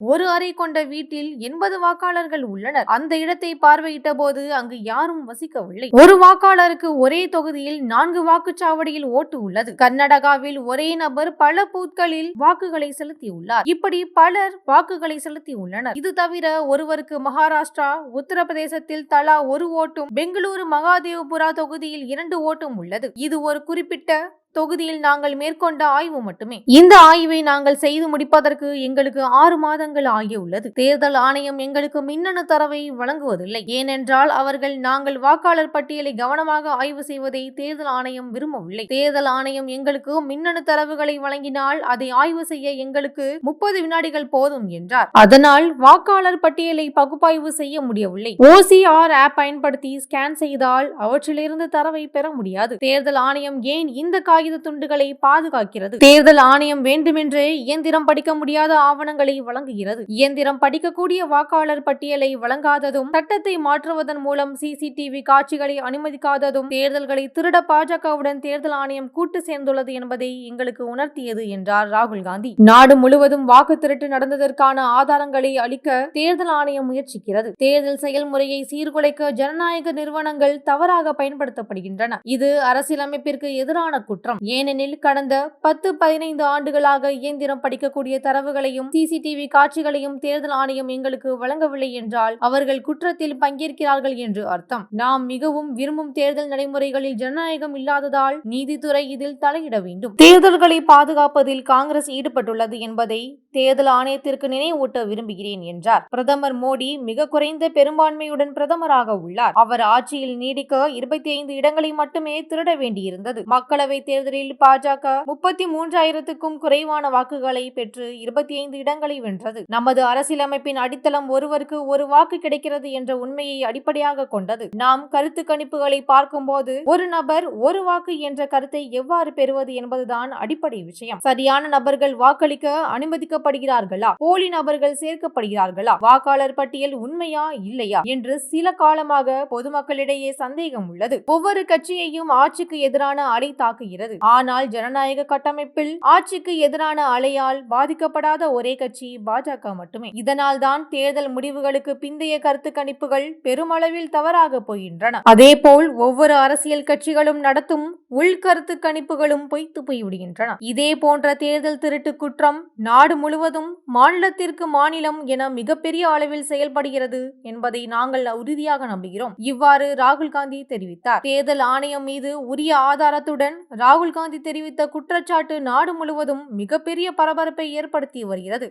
ஒரு அறை கொண்ட வீட்டில் 80 வாக்காளர்கள் உள்ளனர். அந்த இடத்தை பார்வையிட்ட போது அங்கு யாரும் வசிக்கவில்லை. ஒரு வாக்காளருக்கு ஒரே தொகுதியில் 4 வாக்குச்சாவடியில் ஓட்டு உள்ளது. கர்நாடகாவில் ஒரே நபர் பல பூத்களில் வாக்குகளை செலுத்தியுள்ளார். இப்படி பலர் வாக்குகளை செலுத்தியுள்ளனர். இது தவிர ஒருவருக்கு மகாராஷ்டிரா, உத்தரப்பிரதேசத்தில் தலா 1 ஓட்டும், பெங்களூரு மகாதேவபுரா தொகுதியில் 2 ஓட்டும் உள்ளது. இது ஒரு குறிப்பிட்ட தொகுதியில் நாங்கள் மேற்கொண்ட ஆய்வு மட்டுமே. இந்த ஆய்வை நாங்கள் செய்து முடிப்பதற்கு எங்களுக்கு 6 மாதங்கள் ஆகியுள்ளது. தேர்தல் ஆணையம் எங்களுக்கு மின்னணு தரவை வழங்குவதில்லை. ஏனென்றால் அவர்கள் நாங்கள் வாக்காளர் பட்டியலை கவனமாக ஆய்வு செய்வதை தேர்தல் ஆணையம் விரும்பவில்லை. தேர்தல் ஆணையம் எங்களுக்கு மின்னணு தரவுகளை வழங்கினால் அதை ஆய்வு செய்ய எங்களுக்கு 30 வினாடிகள் போதும் என்றார். அதனால் வாக்காளர் பட்டியலை பகுப்பாய்வு செய்ய முடியவில்லை. OCR ஆப் பயன்படுத்தி ஸ்கேன் செய்தால் அவற்றிலிருந்து தரவை பெற முடியாது. தேர்தல் ஆணையம் ஏன் இந்த காகித துண்டுகளை பாதுகாக்கிறது? தேர்தல் ஆணையம் வேண்டுமென்றே இயந்திரம் படிக்க முடியாத ஆவணங்களை வழங்குகிறது. இயந்திரம் படிக்கக்கூடிய வாக்காளர் பட்டியலை வழங்காததும், சட்டத்தை மாற்றுவதன் மூலம் CCTV காட்சிகளை அனுமதிக்காததும் தேர்தல்களை திருட பாஜகவுடன் தேர்தல் ஆணையம் கூட்டு சேர்ந்துள்ளது என்பதை எங்களுக்கு உணர்த்தியது என்றார் ராகுல் காந்தி. நாடு முழுவதும் வாக்கு திருட்டு நடந்ததற்கான ஆதாரங்களை அளிக்க தேர்தல் ஆணையம் முயற்சிக்கிறது. தேர்தல் செயல்முறையை சீர்குலைக்க ஜனநாயக நிறுவனங்கள் தவறாக பயன்படுத்தப்படுகின்றன. இது அரசியலமைப்பிற்கு எதிரான குற்றம். ஏனெனில் கடந்த 10-15 ஆண்டுகளாக இயந்திரம் படிக்கக்கூடிய தரவுகளையும் CCTV காட்சிகளையும் தேர்தல் ஆணையம் எங்களுக்கு வழங்கவில்லை என்றால் அவர்கள் குற்றத்தில் பங்கேற்கிறார்கள் என்று அர்த்தம். நாம் மிகவும் விரும்பும் தேர்தல் நடைமுறைகளில் ஜனநாயகம் இல்லாததால் நீதித்துறை இதில் தலையிட வேண்டும். தேர்தல்களை பாதுகாப்பதில் காங்கிரஸ் ஈடுபட்டுள்ளது என்பதை தேர்தல் ஆணையத்திற்கு நினைவூட்ட விரும்புகிறேன் என்றார். பிரதமர் மோடி மிக குறைந்த பெரும்பான்மையுடன் பிரதமராக உள்ளார். அவர் ஆட்சியில் நீடிக்க 25 இடங்களை மட்டுமே திருட வேண்டியிருந்தது. மக்களவை தேர்தலில் பாஜக 33,000க்கும் குறைவான வாக்குகளை பெற்று 25 இடங்களை வென்றது. நமது அரசியலமைப்பின் அடித்தளம் ஒருவருக்கு ஒரு வாக்கு கிடைக்கிறது என்ற உண்மையை அடிப்படையாக கொண்டது. நாம் கருத்து கணிப்புகளை பார்க்கும்போது ஒரு நபர் ஒரு வாக்கு என்ற கருத்தை எவ்வாறு பெறுவது என்பதுதான் அடிப்படை விஷயம். சரியான நபர்கள் வாக்களிக்க அனுமதிக்கப்படுகிறார்களா, போலி நபர்கள் சேர்க்கப்படுகிறார்களா, வாக்காளர் பட்டியல் உண்மையா இல்லையா என்று சில காலமாக பொதுமக்களிடையே சந்தேகம் உள்ளது. ஒவ்வொரு கட்சியையும் ஆட்சிக்கு எதிரான அலை தாக்குகிறது. ஆனால் ஜனநாயக கட்டமைப்பில் ஆட்சிக்கு எதிரான அலையால் பாதிக்கப்படாத ஒரே கட்சி பாஜக மட்டுமே. இதனால் தான் தேர்தல் முடிவுகளுக்கு பிந்தைய கருத்து கணிப்புகள் பெருமளவில் தவறாக போகின்றன. அதேபோல் ஒவ்வொரு அரசியல் கட்சிகளும் நடத்தும் உள்கருத்து கணிப்புகளும் பொய்த்து போய்விடுகின்றன. இதே போன்ற தேர்தல் திருட்டு குற்றம் நாடு முழுவதும் மாநிலத்திற்கு மாநிலம் என மிகப்பெரிய அளவில் செயல்படுகிறது என்பதை நாங்கள் உறுதியாக நம்புகிறோம். இவ்வாறு ராகுல் காந்தி தெரிவித்தார். தேர்தல் ஆணையம் மீது உரிய ஆதாரத்துடன் ராகுல் காந்தி தெரிவித்த குற்றச்சாட்டு நாடு முழுவதும் மிகப்பெரிய பரபரப்பை ஏற்படுத்தி வருகிறது.